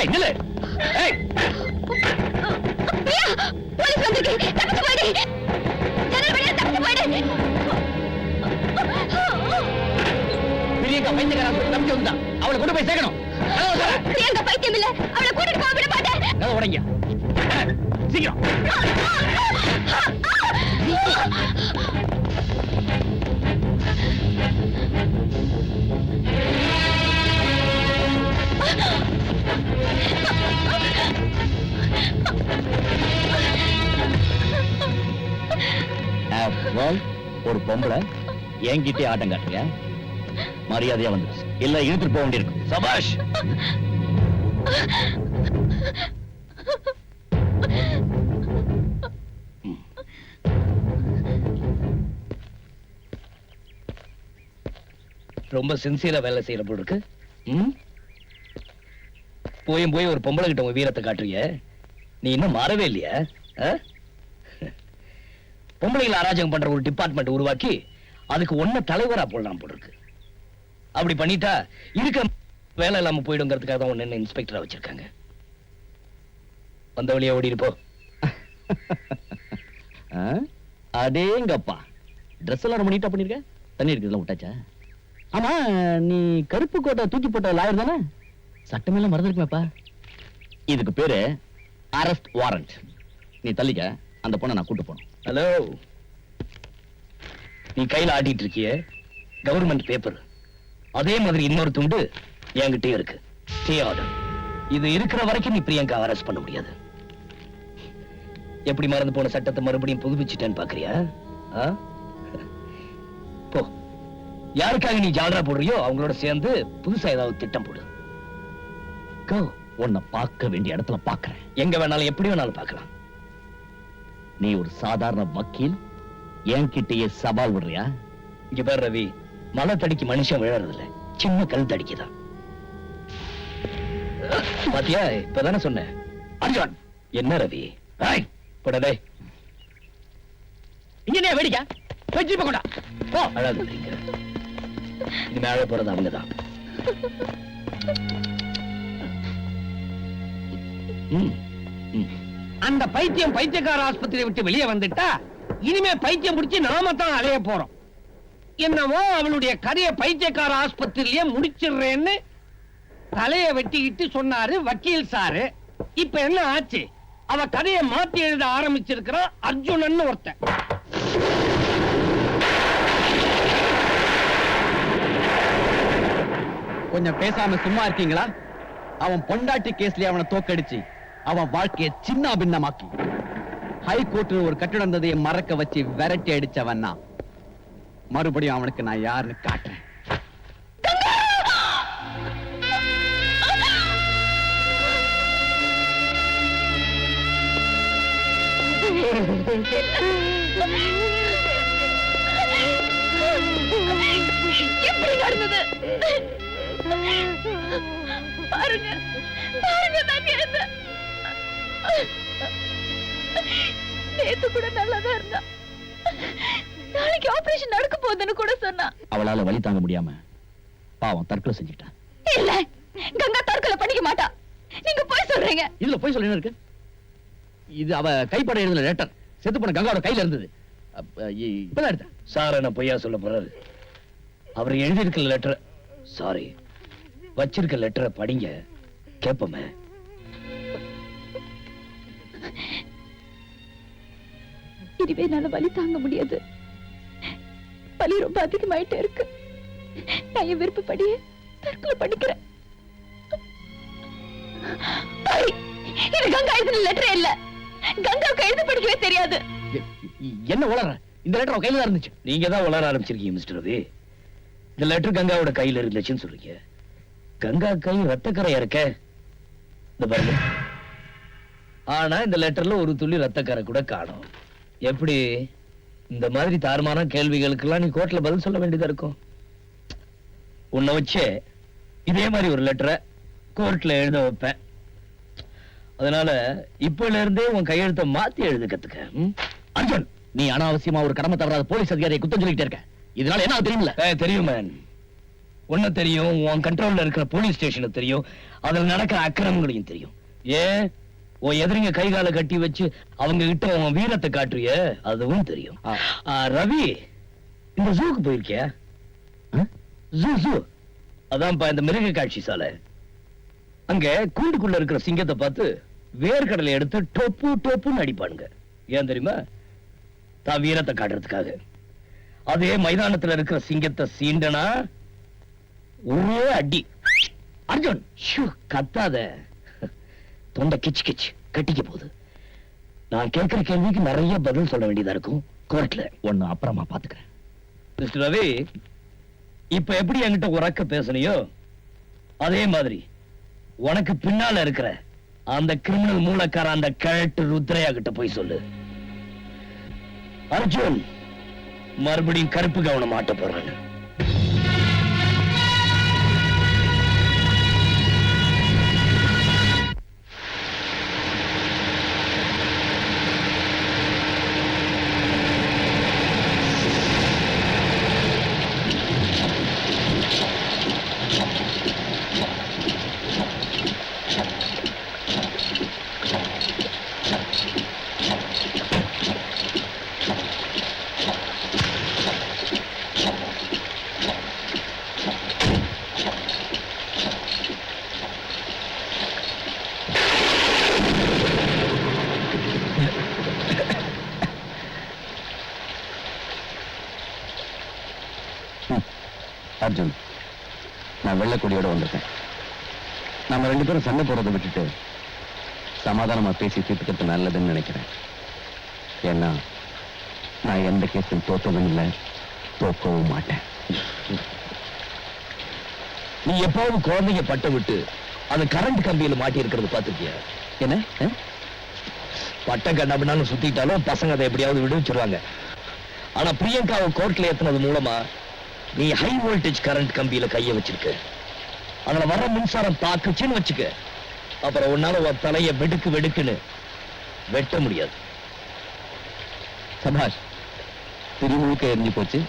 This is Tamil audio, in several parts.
ஏய் நில்லு. ஏய் போலீஸ் வந்திருக்கு. தப்பிச்சு போயிடு. ஜன்னல் வழியா தப்பிச்சு போயிடு. பிரியங்கா பைத்தியக்கார ஆஸ்பத்திரி தப்பிச்சு வந்துட்டா. அவளை கொண்டு போய் சேர்க்கணும். பிரியங்கா பைத்தியம் இல்ல. அவளை கூட்டிட்டு போக விட மாட்டேன். கதவு உடைங்க. சீக்கிரம். ஒரு பொம்பளை என்கிட்டே ஆட்டம் காட்டுங்க. மரியாதையா வந்து இல்ல இழுத்துட்டு போக வேண்டியிருக்கும். சபாஷ். ரொம்ப சின்சியரா வேலை செய்யற போல இருக்கு. போய் ஒரு பொம்பளை கிட்ட உங்க வீரத்தை காட்டுறிய. நீ இன்னும் மாறவே இல்லையா? பொம்பளைகளை அராஜகம் பண்ற ஒரு டிபார்ட்மெண்ட் உருவாக்கி அதுக்கு ஒன்ன தலைவரா போடலாம் போல இருக்கு. அப்படி பண்ணிட்டா இருக்க வேலை இல்லாம போயிடுங்கிறதுக்காக தான் ஒன்னு இன்ஸ்பெக்டரா வச்சிருக்காங்க. வந்த வழியா ஓடி இருப்போ. அதேங்கப்பா, ட்ரெஸ் எல்லாம் ரொம்ப நீட்டா பண்ணிருக்க. தண்ணி இருக்குதுல விட்டாச்சா? ஆமா, நீ கருப்பு கோட்டை தூக்கி போட்ட லாயர் தானே? சட்டமெல்லாம் மறந்துருக்குமேப்பா. இதுக்கு பேரு அரெஸ்ட் வாரண்ட். நீ தள்ளிக்க, அந்த பொண்ணை நான் கூட்டு போனோம். ஹலோ, நீ கையில ஆட்டிட்டு இருக்கிய கவர்மெண்ட் பேப்பர், அதே மாதிரி இன்னொரு துண்டு என்கிட்டே இருக்கு. Stay order. இது இருக்கிற வரைக்கும் நீ பிரியங்கா அரெஸ்ட் பண்ண முடியாது. எப்படி மறந்து போன சட்டத்தை மறுபடியும் புதுப்பிச்சுட்டேன்னு பாக்குறியா? போ, யாருக்காக நீ ஜாலரா போடுறியோ அவங்களோட சேர்ந்து புதுசா ஏதாவது திட்டம் போடு. உன்னை பார்க்க வேண்டிய இடத்துல பார்க்கிறேன். எங்க வேணாலும் எப்படி வேணாலும் பார்க்கலாம். நீ ஒரு சாதாரண வக்கீல், என்கிட்டயே சவால் விடுறியா? இங்க பேர் ரவி, மலை தடிக்கு மனுஷன் விழறதில்ல, சின்ன கல் தடிக்குதான். பாத்தியா, இப்பதானே சொன்னேன். அர்ஜுன், என்ன ரவி? போடா, இங்க வேடிக்கை வச்சு போடா. போ, அழாது. இனிமே அழ போறது அவங்கதான். அந்த பைத்தியம் பைத்தியக்கார ஆஸ்பத்திரியை விட்டு வெளியே வந்துட்டா இனிமே பைத்தியம் பிடிச்சி நாம தான் அலைய போறோம். என்னவோ அவளுடைய கதையை பைத்தியக்கார ஆஸ்பத்திரியிலேயே முடிச்சிடுறேன்னு தலைய வெட்டிக்கிட்டு சொன்னாரு வக்கீல் சாரு. இப்ப என்ன ஆச்சு? அவ கதையை மாத்தி எழுத ஆரம்பிச்சிருக்கிறான் அர்ஜுனன் ஒருத்தன். கொஞ்சம் பேசாம சும்மா இருக்கீங்களா? அவன் பொண்டாட்டி கேஸ்ல அவனை தோக்கடிச்சு அவன் வாழ்க்கையை சின்ன பின்னமாக்கி ஹைகோர்ட்ல ஒரு கட்டிடம் இருந்ததையே மறக்க வச்சு விரட்டி அடிச்சவன் நான். மறுபடியும் அவனுக்கு நான் யாருன்னு காட்டுறேன். எப்படி நடந்தது பாருங்க, பாருங்க. நேத்து கூட நல்லாதான் இருந்தா. நாளைக்கு ஆபரேஷன் நடக்க போகுதுன்னு கூட சொன்னா. அவளால வலி தாங்க முடியாம பாவம் தற்கொலை செஞ்சுட்டான். இல்ல, கங்கா தற்கொலை பண்ணிக்க மாட்டா. நீங்க போய் சொல்றீங்க. இல்ல, போய் சொல்ல இருக்கு. இது அவ கைப்பட எழுதின லெட்டர். செத்து போன கங்காவோட கையில இருந்தது. இப்பதான் எடுத்தேன். சார் என்ன பொய்யா சொல்ல போறாரு? அவர் எழுதியிருக்க லெட்டர், சாரி, வச்சிருக்க லெட்டரை படிங்க, கேப்பமே. இனிமே என்னால வலி தாங்க முடியாது. வலி ரொம்ப அதிகமாயிட்டே இருக்கு. நான் என் விருப்பப்படியே தற்கொலை பண்ணிக்கிறேன். இது கங்கா எழுதின லெட்டரே இல்ல. கங்காவுக்கு எழுத படிக்கவே தெரியாது. என்ன உளற? இந்த லெட்டர் கையில தான் இருந்துச்சு. நீங்க தான் உளர ஆரம்பிச்சிருக்கீங்க மிஸ்டர் ரவி. இந்த லெட்டர் கங்காவோட கையில இருந்துச்சுன்னு சொல்றீங்க. கங்கா கை ரத்தக்கரையா இருக்க. இந்த பாருங்க, ஆனா இந்த லெட்டர்ல ஒரு துளி ரத்தக்கரை கூட காணோம். எப்படி? இந்த மாதிரி தாறுமான கேள்விகளுக்கெல்லாம் நீ கோர்ட்ல பதில் சொல்ல வேண்டியதா இருக்கும். உன்னை வச்சே இதே மாதிரி ஒரு லெட்டரை கோர்ட்ல எழுத வைப்பேன். அதனால இப்பல இருந்தே உன் கையெழுத்தை மாத்தி எழுத கத்துக்க. அர்ஜுன், நீ அனாவசியமா ஒரு கடமை தவறாத போலீஸ் அதிகாரியை குத்தம் சொல்லிக்கிட்டே இருக்க. இதனால என்ன தெரியுமில்ல? தெரியும் மேன். உன்ன தெரியும், உன் கண்ட்ரோல்ல இருக்கிற போலீஸ் ஸ்டேஷனை தெரியும், அதுல நடக்கிற அக்கிரமங்களையும் தெரியும். ஏன் உன் எதிரிங்க கை கால கட்டி வச்சு அவங்க கிட்ட உன் வீரத்தை காட்டுறிய, அதுவும் தெரியும். ரவி, இந்த ஜூக்கு போயிருக்கியா? ஜூ அதான்ப்பா இந்த மிருக காட்சி சாலை. அங்க கூண்டுக்குள்ள இருக்கிற சிங்கத்தை பார்த்து வேர்க்கடலை எடுத்து டொப்பு டொப்புன்னு அடிப்பானுங்க. ஏன் தெரியுமா? தான் வீரத்தை காட்டுறதுக்காக. அதே மைதானத்துல இருக்கிற சிங்கத்தை சீண்டனா ஒரே அடி. அர்ஜுன், கத்தாத, தொண்டை கிச்சு கிச்சு கட்டிக்க போகுது. நான் கேட்கிற கேள்விக்கு நிறைய பதில் சொல்ல வேண்டியதா இருக்கும் கோர்ட்ல. ஒண்ணு அப்புறமா பாத்துக்கிறேன். மிஸ்டர் ரவி, இப்ப எப்படி என்கிட்ட உறக்க பேசணையோ அதே மாதிரி உனக்கு பின்னால இருக்கிற அந்த கிரிமினல் மூலக்கார அந்த கழட்டு ருத்ரையா கிட்ட போய் சொல்லு, அர்ஜுன் மறுபடியும் கருப்பு கவனம் மாட்ட போறான்னு. அர்ஜுன், நான் வெள்ளக்கொடியோட வந்திருக்கேன். நம்ம 2 பேரும் சண்டை போறதை விட்டுட்டு சமாதானமா பேசி தீர்த்துக்கிறது நல்லதுன்னு நினைக்கிறேன். ஏன்னா நான் எந்த கேஸும் தோத்ததும் இல்லை, தோக்கவும் மாட்டேன். நீ எப்போது குழந்தைங்க பட்ட விட்டு அது கரண்ட் கம்பியில மாட்டி இருக்கிறது பாத்துக்கியா? என்ன பட்டம் கண்ணாபின்னாலும் சுத்திட்டாலும் பசங்க அதை எப்படியாவது விடுவிச்சிருவாங்க. ஆனா பிரியங்காவை கோர்ட்ல ஏத்துனது மூலமா நீ ஹை வோல்டேஜ் கரண்ட் கம்பியில கைய வச்சிருக்க. அதுல வர மின்சாரம் தாக்குச்சுன்னு வச்சுக்க, அப்புறம் உன்னால ஒரு தலைய வெடுக்கு வெடுக்குன்னு வெட்ட முடியாது. சபாஷ், திருமுழுக்க எரிஞ்சு போச்சு,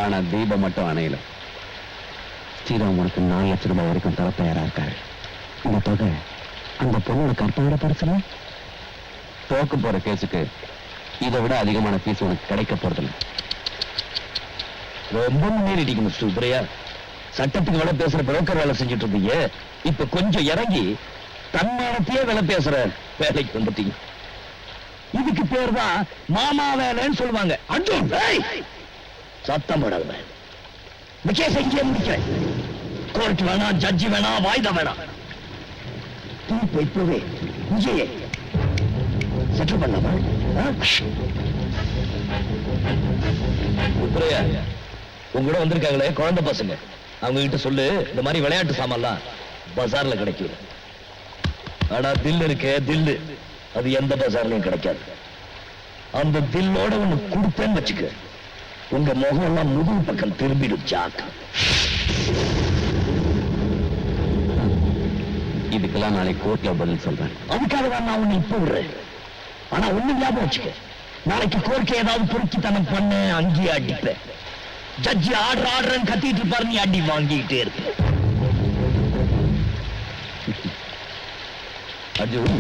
ஆனா தீபம் மட்டும் அணையல. ஸ்ரீராம் உனக்கு 4 லட்சம் ரூபாய் வரைக்கும் தர தயாரா இருக்காரு. இந்த தொகை அந்த பொண்ணோட கற்பனையோட பரிசுல. தோக்க போற கேஸுக்கு இதை விட அதிகமான பீஸ் உனக்கு கிடைக்க போறதில்லை. ரொம்ப முன்னேறிட்டீங்க மிஸ்டர் சுப்ரையா. சட்டத்துக்கு வேலை பேசுற புரோக்கர் வேலை செஞ்சுட்டு இருந்தீங்க, இப்ப கொஞ்சம் இறங்கி தன்மானத்தையே வேலை பேசுற வேலைக்கு வந்துட்டீங்க. இதுக்கு பேர் தான் மாமா வேலைன்னு சொல்லுவாங்க. அர்ஜுன், சத்தம் போடாத. இந்த கேஸை இங்கே முடிக்கிறேன். கோர்ட் வேணாம், ஜட்ஜி வேணாம், வாய்தா வேணாம். தீர்ப்பு இப்பவே இங்கேயே செட்டில் பண்ணலாமா? சுப்ரையா, உங்களோட வந்திருக்காங்களே குழந்தை பசங்க, அவங்க கிட்ட சொல்லு இந்த மாதிரி விளையாட்டு சாமான்லாம் பஜார்ல கிடைக்கும். ஆனா தில் இருக்கே, தில்லு அது எந்த பஜார்லயும் கிடைக்காது. அந்த தில்லோட ஒண்ணு கொடுத்தேன்னு வச்சுக்க, உங்க முகம் எல்லாம் முதுகு பக்கம் திரும்பிடும். ஜாக், இதுக்கெல்லாம் நாளைக்கு கோர்ட்ல பதில் சொல்றேன். அதுக்காக தான் நான் உன்னை இப்ப விடுறேன். ஆனா ஒண்ணு ஞாபகம் வச்சுக்க, நாளைக்கு கோர்ட்ல ஏதாவது பொறுக்கித்தனம் பண்ண அங்கேயே அடிப்பேன். ஜட்ஜி ஆடுறன்னு கத்திட்டு இருப்பாரு, நீ அடி வாங்கிட்டே இருக்க. அர்ஜுன்,